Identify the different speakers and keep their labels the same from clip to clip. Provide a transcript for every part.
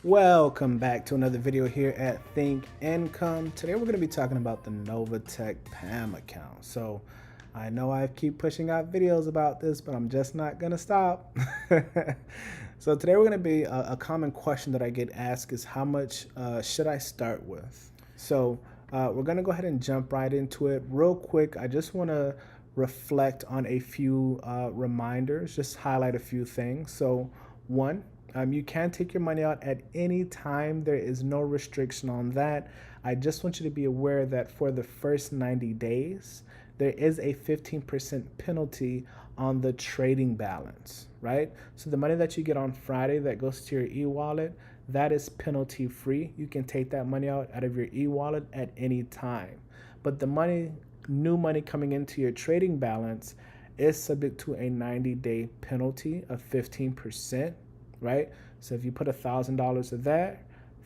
Speaker 1: Welcome back to another video here at Think Income. Today we're going to be talking about the NovaTech PAM account. So I know I keep pushing out videos about this, but I'm just not going to stop. So today we're going to be a common question that I get asked is how much should I start with? So we're going to go ahead and jump right into it. Real quick, I just want to reflect on a few reminders, just highlight a few things. So one, you can take your money out at any time. There is no restriction on that. I just want you to be aware that for the first 90 days, there is a 15% penalty on the trading balance, right? So the money that you get on Friday that goes to your e-wallet, that is penalty free. You can take that money out of your e-wallet at any time. But the money, new money coming into your trading balance is subject to a 90-day penalty of 15%. Right? So if you put $1,000 of that,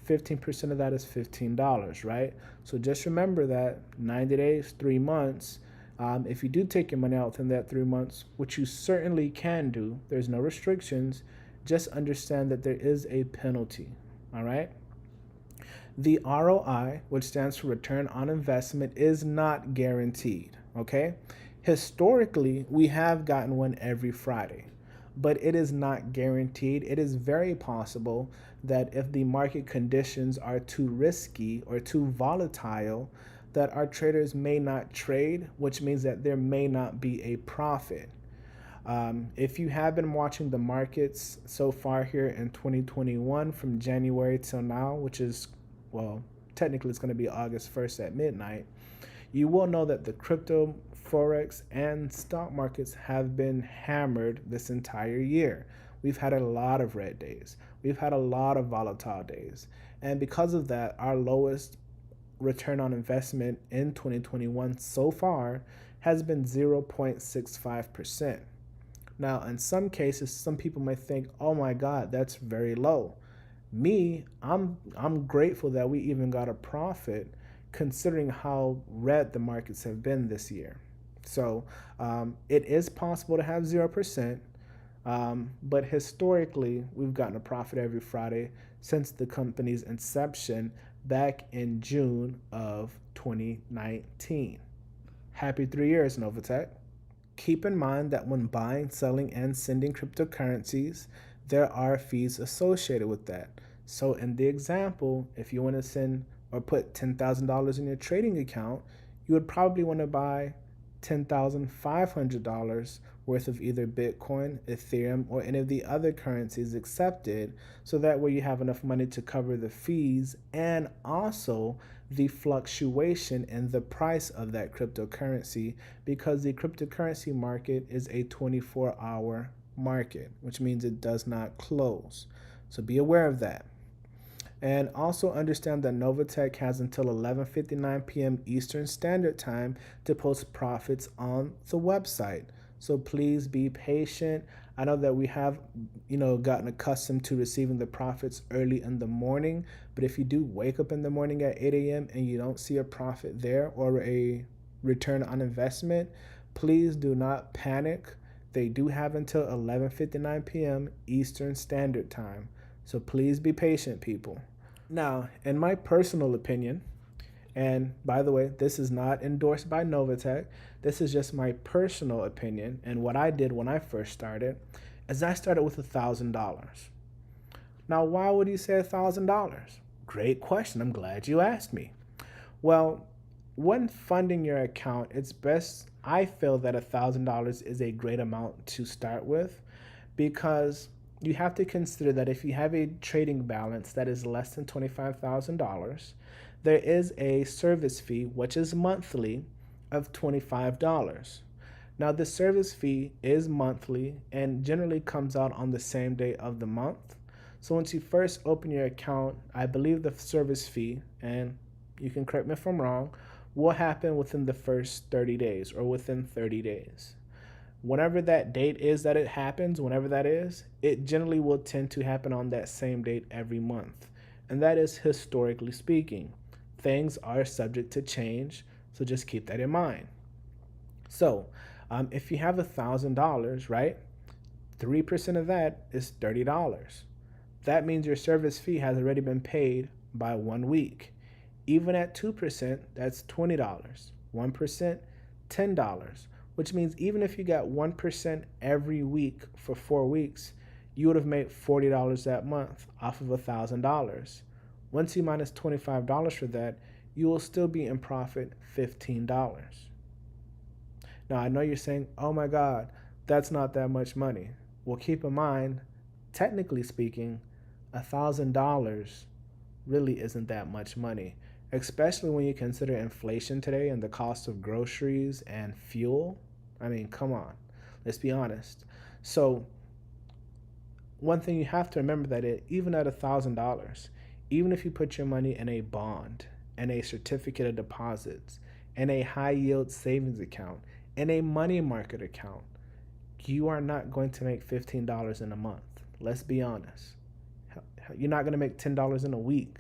Speaker 1: 15% of that is $15, right? So just remember that 90 days, 3 months, if you do take your money out within that 3 months, which you certainly can do, there's no restrictions, just understand that there is a penalty, all right? The ROI, which stands for return on investment, is not guaranteed, okay? Historically, we have gotten one every Friday, but it is not guaranteed. It is very possible that if the market conditions are too risky or too volatile, that our traders may not trade, which means that there may not be a profit. If you have been watching the markets so far here in 2021 from January till now, which is, well, technically it's going to be August 1st at midnight, you will know that the crypto, forex, and stock markets have been hammered this entire year. We've had a lot of red days. We've had a lot of volatile days. And because of that, our lowest return on investment in 2021 so far has been 0.65%. Now, in some cases, some people might think, oh my God, that's very low. Me, I'm grateful that we even got a profit considering how red the markets have been this year. So it is possible to have 0%, but historically, we've gotten a profit every Friday since the company's inception back in June of 2019. Happy 3 years, NovaTech. Keep in mind that when buying, selling, and sending cryptocurrencies, there are fees associated with that. So in the example, if you want to send or put $10,000 in your trading account, you would probably want to buy $10,500 worth of either Bitcoin, Ethereum, or any of the other currencies accepted, so that way you have enough money to cover the fees and also the fluctuation in the price of that cryptocurrency, because the cryptocurrency market is a 24-hour market, which means it does not close. So be aware of that. And also understand that NovaTech has until 11:59 p.m. Eastern Standard Time to post profits on the website. So please be patient. I know that we have, gotten accustomed to receiving the profits early in the morning, but if you do wake up in the morning at 8 a.m. and you don't see a profit there or a return on investment, please do not panic. They do have until 11:59 p.m. Eastern Standard Time. So please be patient, people. Now, in my personal opinion, and by the way, this is not endorsed by NovaTech, this is just my personal opinion, and what I did when I first started is I started with $1,000. Now, why would you say $1,000? Great question. I'm glad you asked me. Well, when funding your account, it's best, I feel that $1,000 is a great amount to start with, because you have to consider that if you have a trading balance that is less than $25,000, there is a service fee, which is monthly, of $25. Now, the service fee is monthly and generally comes out on the same day of the month. So once you first open your account, I believe the service fee, and you can correct me if I'm wrong, will happen within the first 30 days or within 30 days. Whenever that date is that it happens, whenever that is, it generally will tend to happen on that same date every month. And that is historically speaking. Things are subject to change, so just keep that in mind. So if you have $1,000, right, 3% of that is $30. that means your service fee has already been paid by 1 week. Even at 2%, that's $20. 1%, $10, which means even if you got 1% every week for 4 weeks, you would have made $40 that month off of $1,000. Once you minus $25 for that, you will still be in profit $15. Now, I know you're saying, oh my God, that's not that much money. Well, keep in mind, technically speaking, $1,000 really isn't that much money, especially when you consider inflation today and the cost of groceries and fuel. I mean, come on, let's be honest. So one thing you have to remember that even at $1,000, even if you put your money in a bond, in a certificate of deposits, in a high yield savings account, in a money market account, you are not going to make $15 in a month. Let's be honest. You're not going to make $10 in a week.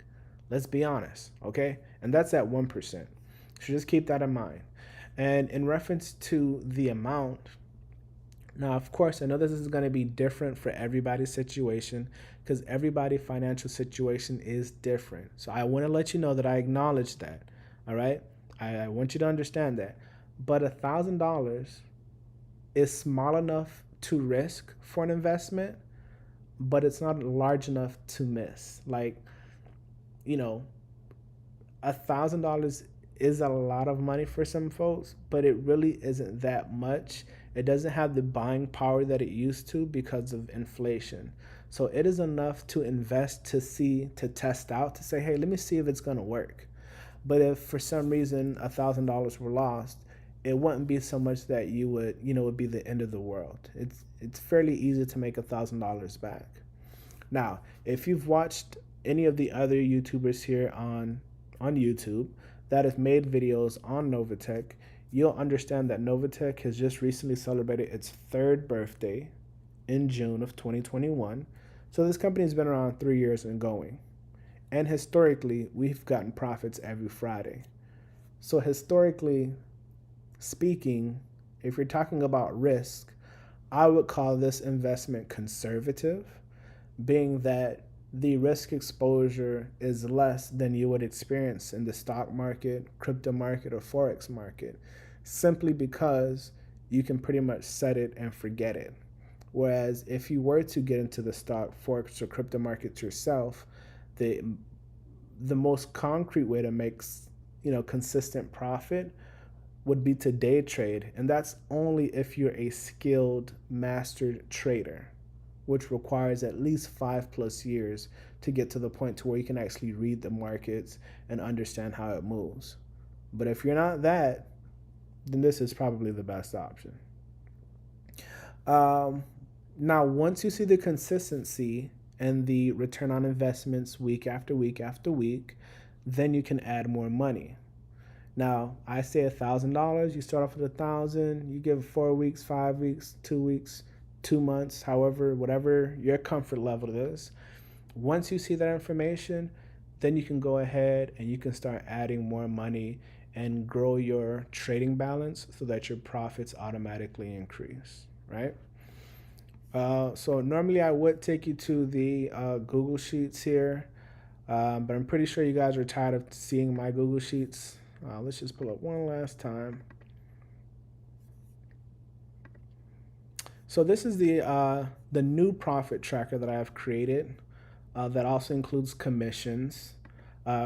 Speaker 1: Let's be honest, okay? And that's at 1%. So just keep that in mind. And in reference to the amount, now, of course, I know this is going to be different for everybody's situation because everybody's financial situation is different. So I want to let you know that I acknowledge that, all right? I want you to understand that. But $1,000 is small enough to risk for an investment, but it's not large enough to miss. Like, you know, $1,000 is a lot of money for some folks, but it really isn't that much. It doesn't have the buying power that it used to because of inflation. So it is enough to invest, to test out, to say, hey, let me see if it's going to work. But if for some reason $1,000 were lost, it wouldn't be so much that you would, would be the end of the world. It's fairly easy to make $1,000 back. Now, if you've watched any of the other YouTubers here on YouTube that have made videos on NovaTech, you'll understand that NovaTech has just recently celebrated its 3rd birthday in June of 2021. So this company has been around 3 years and going. And historically, we've gotten profits every Friday. So historically speaking, if you're talking about risk, I would call this investment conservative, being that the risk exposure is less than you would experience in the stock market, crypto market, or Forex market, simply because you can pretty much set it and forget it. Whereas if you were to get into the stock, Forex, or crypto markets yourself, the most concrete way to make consistent profit would be to day trade, and that's only if you're a skilled, mastered trader, which requires at least 5+ years to get to the point to where you can actually read the markets and understand how it moves. But if you're not that, then this is probably the best option. Now, once you see the consistency and the return on investments week after week after week, then you can add more money. Now, I say $1,000, you start off with $1,000, you give 4 weeks, 5 weeks, 2 weeks, 2 months, however, whatever your comfort level is. Once you see that information, then you can go ahead and you can start adding more money and grow your trading balance so that your profits automatically increase, right? So normally I would take you to the Google Sheets here, but I'm pretty sure you guys are tired of seeing my Google Sheets. Let's just pull up one last time. So this is the new profit tracker that I have created that also includes commissions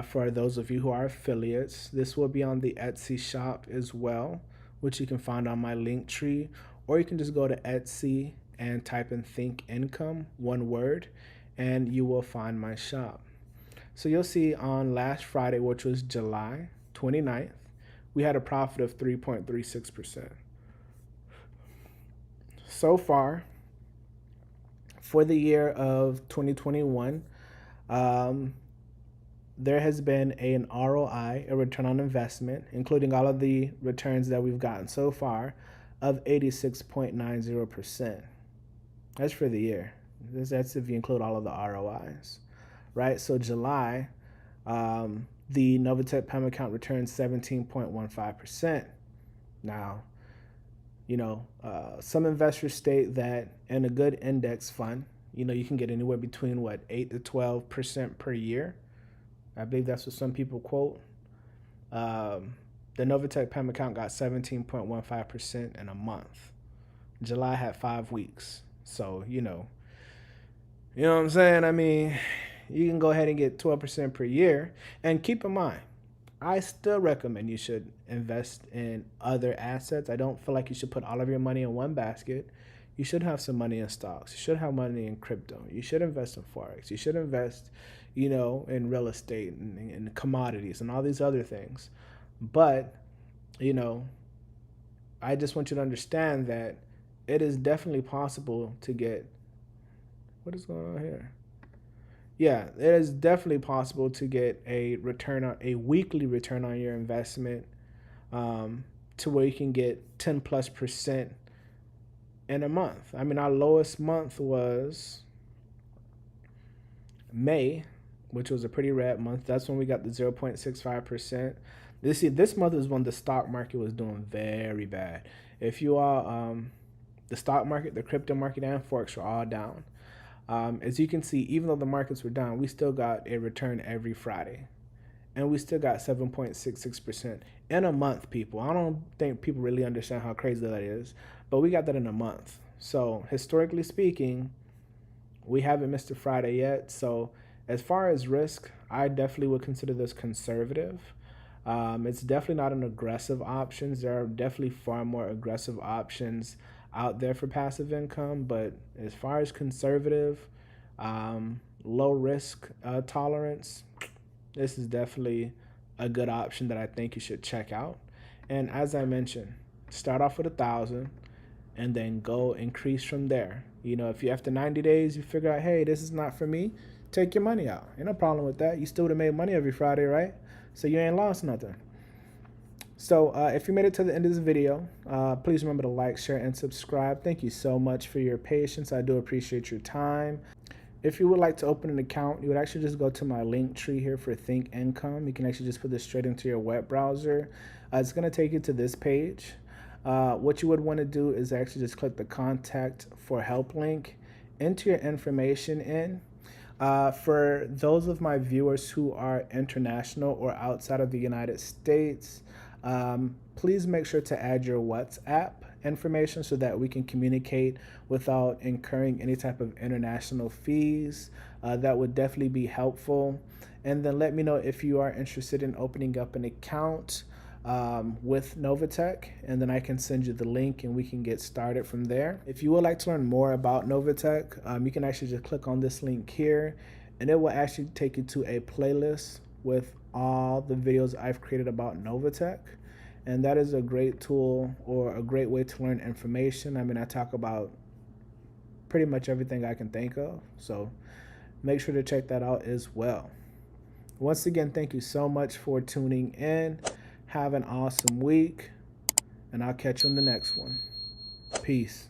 Speaker 1: for those of you who are affiliates. This will be on the Etsy shop as well, which you can find on my link tree, or you can just go to Etsy and type in Think Income, one word, and you will find my shop. So you'll see on last Friday, which was July 29th, we had a profit of 3.36%. So far, for the year of 2021, there has been an ROI, a return on investment, including all of the returns that we've gotten so far, of 86.90%. That's for the year. That's if you include all of the ROIs, right? So July, the NovaTech PAM account returned 17.15%. Now, some investors state that in a good index fund, You know, you can get anywhere between what, 8 to 12% per year. I believe that's what some people quote. The NovaTech PAM account got 17.15% in a month. July had 5 weeks. So, you know what I'm saying? I mean, you can go ahead and get 12% per year. And keep in mind, I still recommend you should invest in other assets. I don't feel like you should put all of your money in one basket. You should have some money in stocks. You should have money in crypto. You should invest in Forex. You should invest, in real estate and commodities and all these other things. But, I just want you to understand that it is definitely possible to get, what is going on here? Yeah, it is definitely possible to get a weekly return on your investment, to where you can get 10+% in a month. I mean, our lowest month was May, which was a pretty red month. That's when we got the 0.65%. This month is when the stock market was doing very bad. If you all, the stock market, the crypto market, and Forex were all down. As you can see, even though the markets were down, we still got a return every Friday. And we still got 7.66% in a month, people. I don't think people really understand how crazy that is, but we got that in a month. So historically speaking, we haven't missed a Friday yet. So as far as risk, I definitely would consider this conservative. It's definitely not an aggressive option. There are definitely far more aggressive options out there for passive income, but as far as conservative, low risk tolerance, this is definitely a good option that I think you should check out. And as I mentioned, start off with 1,000 and then go increase from there. If you after 90 days you figure out, hey, this is not for me, take your money out. Ain't no problem with that. You still would have made money every Friday, right? So you ain't lost nothing. So if you made it to the end of this video, please remember to like, share, and subscribe. Thank you so much for your patience. I do appreciate your time. If you would like to open an account, you would actually just go to my link tree here for Think Income. You can actually just put this straight into your web browser. It's going to take you to this page. What you would want to do is actually just click the contact for help link, enter your information in. For those of my viewers who are international or outside of the United States, please make sure to add your WhatsApp information so that we can communicate without incurring any type of international fees. That would definitely be helpful. And then let me know if you are interested in opening up an account with NovaTech, and then I can send you the link and we can get started from there. If you would like to learn more about NovaTech, you can actually just click on this link here and it will actually take you to a playlist with all the videos I've created about NovaTech. And that is a great tool or a great way to learn information. I mean, I talk about pretty much everything I can think of. So make sure to check that out as well. Once again, thank you so much for tuning in. Have an awesome week, and I'll catch you on the next one. Peace.